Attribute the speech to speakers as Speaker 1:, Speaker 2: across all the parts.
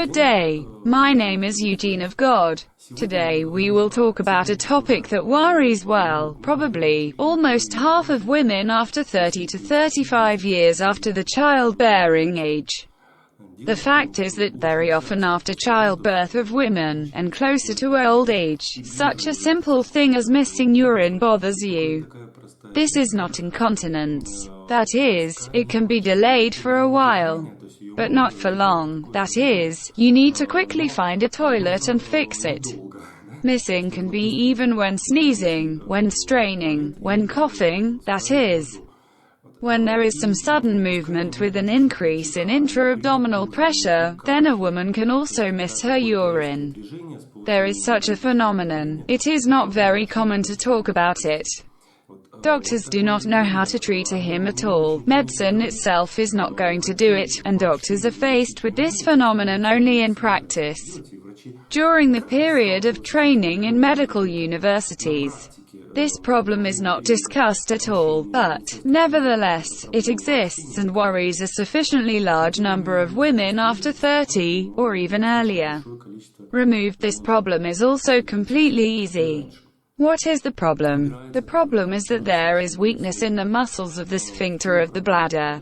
Speaker 1: Good day. My name is Eugene of God. Today we will talk about a topic that worries, well, probably, almost half of women after 30 to 35 years after the childbearing age. The fact is that very often after childbirth of women, and closer to old age, such a simple thing as missing urine bothers you. This is not incontinence. That is, it can be delayed for a while, but not for long. That is, you need to quickly find a toilet and fix it. Missing can be even when sneezing, when straining, when coughing, that is, when there is some sudden movement with an increase in intra-abdominal pressure, then a woman can also miss her urine. There is such a phenomenon. It is not very common to talk about it. Doctors do not know how to treat him at all. Medicine itself is not going to do it, and doctors are faced with this phenomenon only in practice. During the period of training in medical universities, this problem is not discussed at all, but, nevertheless, it exists and worries a sufficiently large number of women after 30, or even earlier. Remove this problem is also completely easy. What is the problem? The problem is that there is weakness in the muscles of the sphincter of the bladder.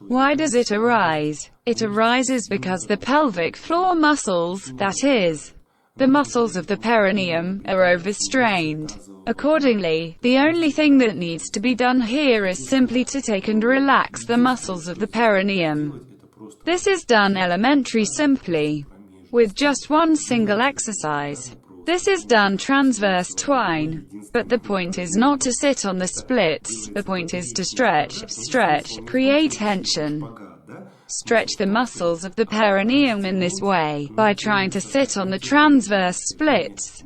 Speaker 1: Why does it arise? It arises because the pelvic floor muscles, that is, the muscles of the perineum, are overstrained. Accordingly, the only thing that needs to be done here is simply to take and relax the muscles of the perineum. This is done elementary simply, with just one single exercise. This is done transverse twine. But the point is not to sit on the splits, the point is to stretch, create tension. Stretch the muscles of the perineum in this way, by trying to sit on the transverse splits.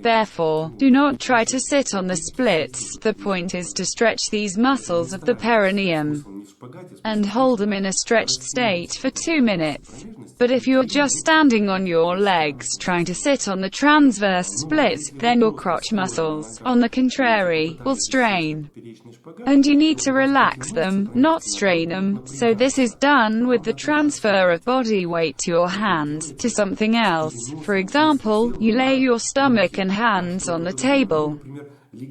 Speaker 1: Therefore, do not try to sit on the splits, the point is to stretch these muscles of the perineum, and hold them in a stretched state for 2 minutes. But if you're just standing on your legs trying to sit on the transverse splits, then your crotch muscles, on the contrary, will strain. And you need to relax them, not strain them, so this is done with the transfer of body weight to your hands, to something else. For example, you lay your stomach and hands on the table,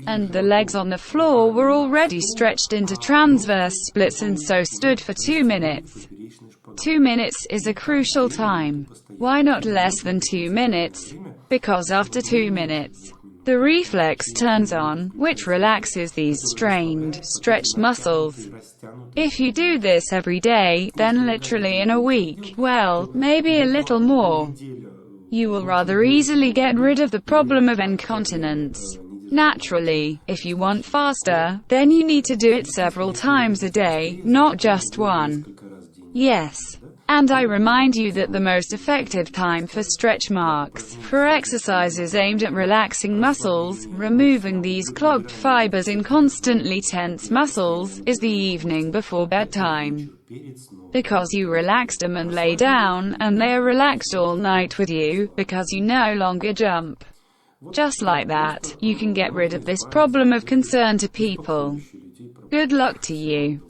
Speaker 1: and the legs on the floor were already stretched into transverse splits and so stood for 2 minutes. 2 minutes is a crucial time. Why not less than 2 minutes? Because after 2 minutes, the reflex turns on, which relaxes these strained, stretched muscles. If you do this every day, then literally in a week, well, maybe a little more, you will rather easily get rid of the problem of incontinence. Naturally, if you want faster, then you need to do it several times a day, not just one. Yes. And I remind you that the most effective time for stretch marks, for exercises aimed at relaxing muscles, removing these clogged fibers in constantly tense muscles, is the evening before bedtime. Because you relaxed them and lay down, and they are relaxed all night with you, because you no longer jump. Just like that, you can get rid of this problem of concern to people. Good luck to you.